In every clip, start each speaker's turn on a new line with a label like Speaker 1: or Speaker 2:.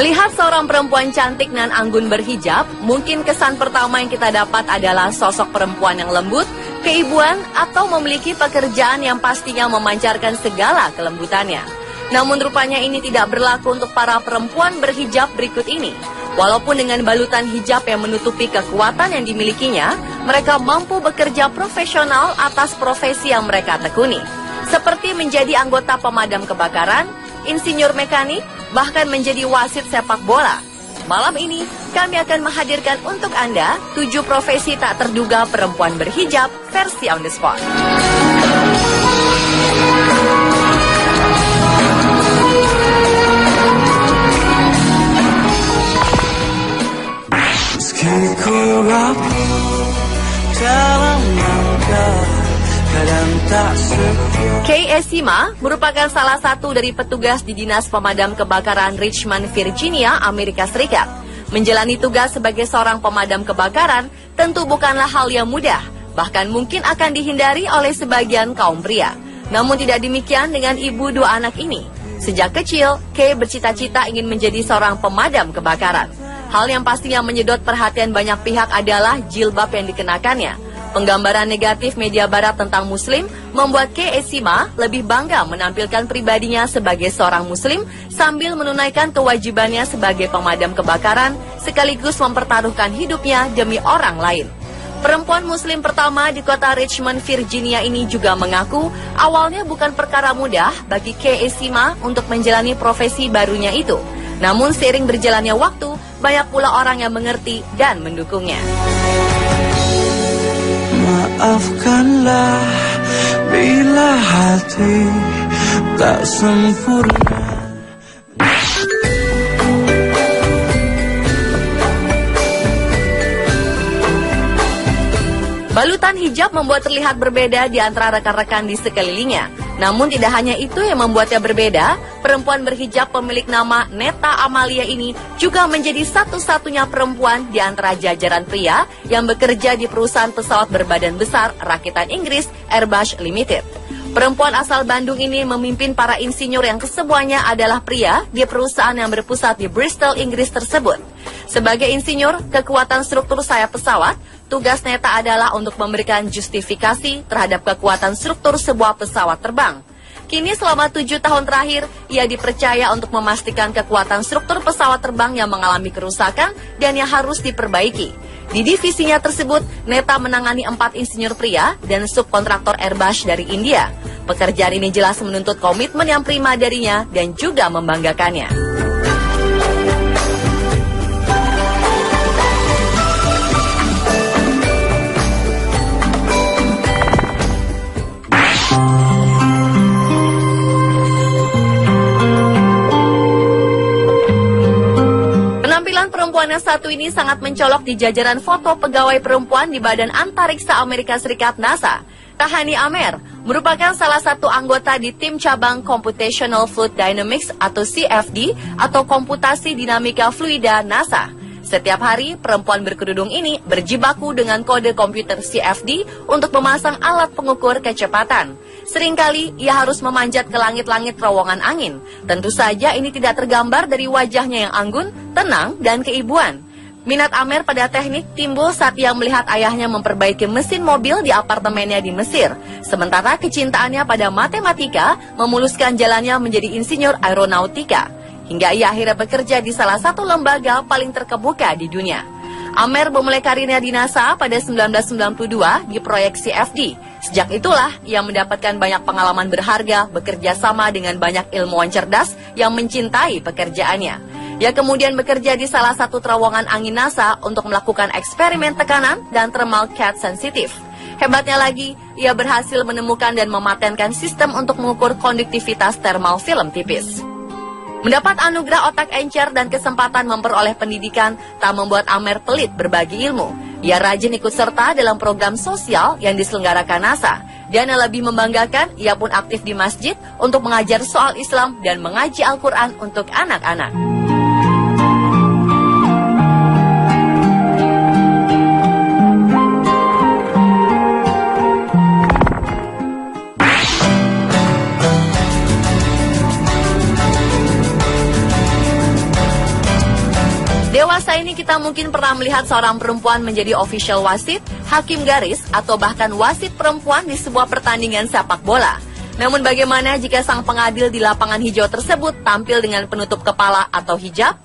Speaker 1: Melihat seorang perempuan cantik nan anggun berhijab, mungkin kesan pertama yang kita dapat adalah sosok perempuan yang lembut, keibuan, atau memiliki pekerjaan yang pastinya memancarkan segala kelembutannya. Namun rupanya ini tidak berlaku untuk para perempuan berhijab berikut ini. Walaupun dengan balutan hijab yang menutupi kekuatan yang dimilikinya, mereka mampu bekerja profesional atas profesi yang mereka tekuni. Seperti menjadi anggota pemadam kebakaran, insinyur mekanik, bahkan menjadi wasit sepak bola. Malam ini, kami akan menghadirkan untuk Anda 7 profesi tak terduga perempuan berhijab versi on the spot. Meski ku rapuh dalam langkah, kadang tak setia. Kay Esima merupakan salah satu dari petugas di Dinas Pemadam Kebakaran Richmond, Virginia, Amerika Serikat. Menjalani tugas sebagai seorang pemadam kebakaran tentu bukanlah hal yang mudah, bahkan mungkin akan dihindari oleh sebagian kaum pria. Namun tidak demikian dengan ibu 2 anak ini. Sejak kecil, Kay bercita-cita ingin menjadi seorang pemadam kebakaran. Hal yang pastinya menyedot perhatian banyak pihak adalah jilbab yang dikenakannya. Penggambaran negatif media barat tentang Muslim membuat Kay Esima lebih bangga menampilkan pribadinya sebagai seorang Muslim sambil menunaikan kewajibannya sebagai pemadam kebakaran sekaligus mempertaruhkan hidupnya demi orang lain. Perempuan Muslim pertama di kota Richmond, Virginia ini juga mengaku awalnya bukan perkara mudah bagi Kay Esima untuk menjalani profesi barunya itu. Namun seiring berjalannya waktu, banyak pula orang yang mengerti dan mendukungnya. Maafkanlah bila hati tak sempurna. Balutan hijab membuat terlihat berbeda di antara rekan-rekan di sekelilingnya. Namun tidak hanya itu yang membuatnya berbeda, perempuan berhijab pemilik nama Neta Amalia ini juga menjadi satu-satunya perempuan di antara jajaran pria yang bekerja di perusahaan pesawat berbadan besar rakitan Inggris Airbus Limited. Perempuan asal Bandung ini memimpin para insinyur yang kesemuanya adalah pria di perusahaan yang berpusat di Bristol, Inggris tersebut. Sebagai insinyur, kekuatan struktur sayap pesawat, tugas Neta adalah untuk memberikan justifikasi terhadap kekuatan struktur sebuah pesawat terbang. Kini selama 7 tahun terakhir, ia dipercaya untuk memastikan kekuatan struktur pesawat terbang yang mengalami kerusakan dan yang harus diperbaiki. Di divisinya tersebut, Neta menangani 4 insinyur pria dan subkontraktor Airbus dari India. Pekerjaan ini jelas menuntut komitmen yang prima darinya dan juga membanggakannya. Perempuan yang satu ini sangat mencolok di jajaran foto pegawai perempuan di Badan Antariksa Amerika Serikat NASA. Tahani Amer merupakan salah satu anggota di tim cabang Computational Fluid Dynamics atau CFD atau Komputasi Dinamika Fluida NASA. Setiap hari, perempuan berkerudung ini berjibaku dengan kode komputer CFD untuk memasang alat pengukur kecepatan. Seringkali ia harus memanjat ke langit-langit terowongan angin. Tentu saja ini tidak tergambar dari wajahnya yang anggun, tenang, dan keibuan. Minat Amer pada teknik timbul saat ia melihat ayahnya memperbaiki mesin mobil di apartemennya di Mesir. Sementara kecintaannya pada matematika memuluskan jalannya menjadi insinyur aeronautika. Hingga ia akhirnya bekerja di salah satu lembaga paling terkemuka di dunia. Amer memulai karirnya di NASA pada 1992 di proyek CFD. Sejak itulah ia mendapatkan banyak pengalaman berharga bekerja sama dengan banyak ilmuwan cerdas yang mencintai pekerjaannya. Ia kemudian bekerja di salah satu terowongan angin NASA untuk melakukan eksperimen tekanan dan thermal cat sensitif. Hebatnya lagi, ia berhasil menemukan dan mematenkan sistem untuk mengukur konduktivitas thermal film tipis. Mendapat anugerah otak encer dan kesempatan memperoleh pendidikan tak membuat Amer pelit berbagi ilmu. Ia rajin ikut serta dalam program sosial yang diselenggarakan NASA. Dan yang lebih membanggakan, ia pun aktif di masjid untuk mengajar soal Islam dan mengaji Al-Quran untuk anak-anak. masa ini kita mungkin pernah melihat seorang perempuan menjadi official wasit, hakim garis, atau bahkan wasit perempuan di sebuah pertandingan sepak bola. Namun bagaimana jika sang pengadil di lapangan hijau tersebut tampil dengan penutup kepala atau hijab?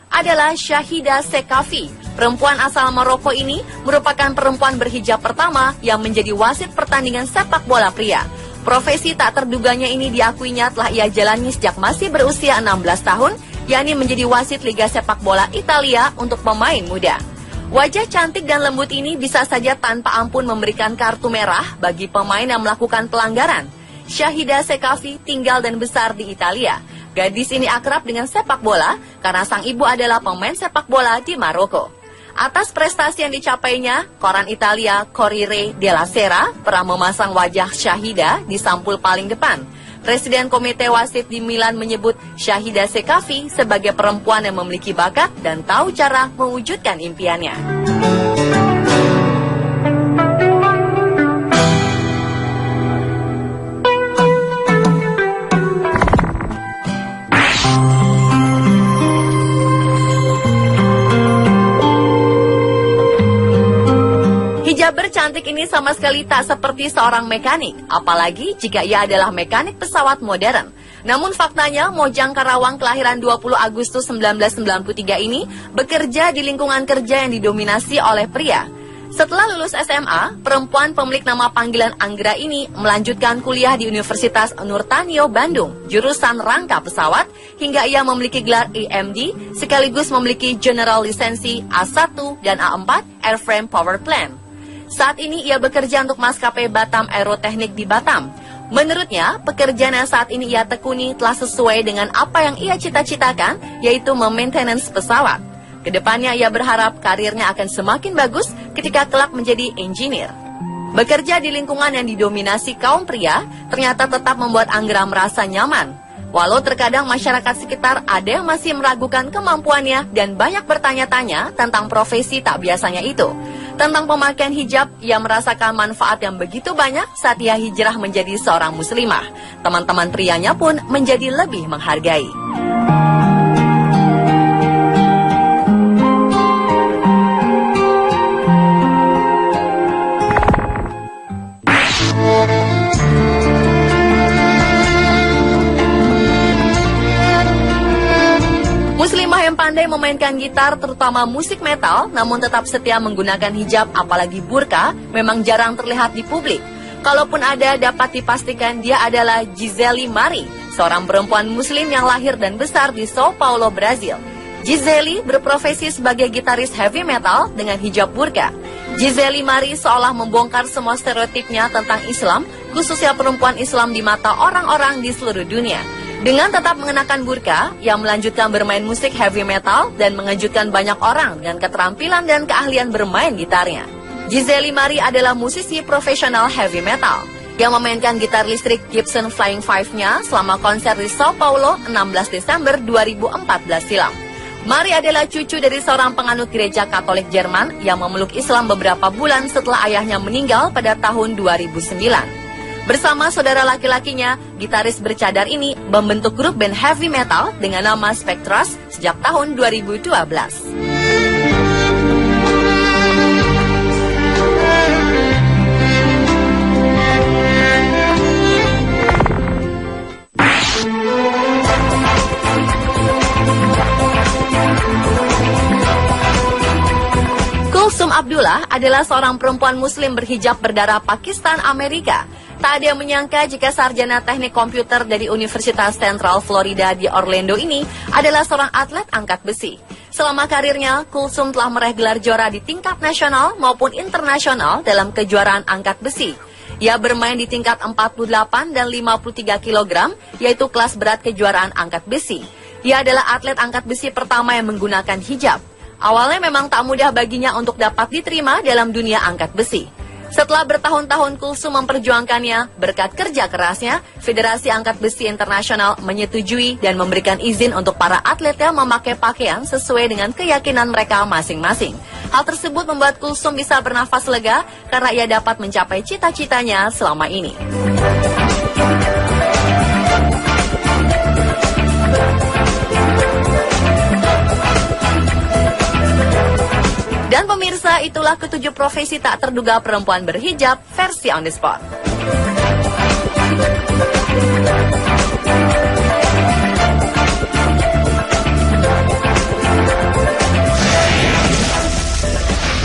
Speaker 1: Adalah Shahida Sekafi. Perempuan asal Maroko ini merupakan perempuan berhijab pertama yang menjadi wasit pertandingan sepak bola pria. Profesi tak terduganya ini diakuinya telah ia jalani sejak masih berusia 16 tahun, yakni menjadi wasit Liga Sepak Bola Italia untuk pemain muda. Wajah cantik dan lembut ini bisa saja tanpa ampun memberikan kartu merah bagi pemain yang melakukan pelanggaran. Shahida Sekafi tinggal dan besar di Italia. Gadis ini akrab dengan sepak bola karena sang ibu adalah pemain sepak bola di Maroko. Atas prestasi yang dicapainya, koran Italia Corriere della Sera pernah memasang wajah Shahida di sampul paling depan. Presiden Komite Wasit di Milan menyebut Shahida Sekafi sebagai perempuan yang memiliki bakat dan tahu cara mewujudkan impiannya. Hijaber cantik ini sama sekali tak seperti seorang mekanik, apalagi jika ia adalah mekanik pesawat modern. Namun faktanya, Mojang Karawang kelahiran 20 Agustus 1993 ini bekerja di lingkungan kerja yang didominasi oleh pria. Setelah lulus SMA, perempuan pemilik nama panggilan Anggra ini melanjutkan kuliah di Universitas Nurtanio Bandung, jurusan rangka pesawat, hingga ia memiliki gelar EMD, sekaligus memiliki general lisensi A1 dan A4 Airframe Power Plant. Saat ini ia bekerja untuk maskapai Batam Aeroteknik di Batam. Menurutnya, pekerjaan yang saat ini ia tekuni telah sesuai dengan apa yang ia cita-citakan, yaitu memaintenance pesawat. Kedepannya ia berharap karirnya akan semakin bagus ketika kelak menjadi engineer. Bekerja di lingkungan yang didominasi kaum pria, ternyata tetap membuat Anggra merasa nyaman. Walau terkadang masyarakat sekitar ada yang masih meragukan kemampuannya dan banyak bertanya-tanya tentang profesi tak biasanya itu. Tentang pemakaian hijab, ia merasakan manfaat yang begitu banyak saat ia hijrah menjadi seorang muslimah. Teman-teman prianya pun menjadi lebih menghargai. Muslimah yang pandai memainkan gitar, terutama musik metal, namun tetap setia menggunakan hijab apalagi burka, memang jarang terlihat di publik. Kalaupun ada, dapat dipastikan dia adalah Gisele Mari, seorang perempuan muslim yang lahir dan besar di Sao Paulo, Brazil. Gisele berprofesi sebagai gitaris heavy metal dengan hijab burka. Gisele Mari seolah membongkar semua stereotipnya tentang Islam, khususnya perempuan Islam di mata orang-orang di seluruh dunia. Dengan tetap mengenakan burka, ia melanjutkan bermain musik heavy metal dan mengejutkan banyak orang dengan keterampilan dan keahlian bermain gitarnya. Gisele Mari adalah musisi profesional heavy metal yang memainkan gitar listrik Gibson Flying Five-nya selama konser di Sao Paulo 16 Desember 2014 silam. Mari adalah cucu dari seorang penganut gereja Katolik Jerman yang memeluk Islam beberapa bulan setelah ayahnya meninggal pada tahun 2009. Bersama saudara laki-lakinya, gitaris bercadar ini membentuk grup band heavy metal dengan nama Spectres sejak tahun 2012. Kulsum Abdullah adalah seorang perempuan muslim berhijab berdarah Pakistan Amerika. Tak ada yang menyangka jika sarjana teknik komputer dari Universitas Central Florida di Orlando ini adalah seorang atlet angkat besi. Selama karirnya, Kulsum telah meraih gelar juara di tingkat nasional maupun internasional dalam kejuaraan angkat besi. Ia bermain di tingkat 48 dan 53 kg, yaitu kelas berat kejuaraan angkat besi. Ia adalah atlet angkat besi pertama yang menggunakan hijab. Awalnya memang tak mudah baginya untuk dapat diterima dalam dunia angkat besi. Setelah bertahun-tahun Kulsum memperjuangkannya, berkat kerja kerasnya, Federasi Angkat Besi Internasional menyetujui dan memberikan izin untuk para atletnya memakai pakaian sesuai dengan keyakinan mereka masing-masing. Hal tersebut membuat Kulsum bisa bernafas lega karena ia dapat mencapai cita-citanya selama ini. Dan pemirsa, itulah ketujuh profesi tak terduga perempuan berhijab versi On The Spot.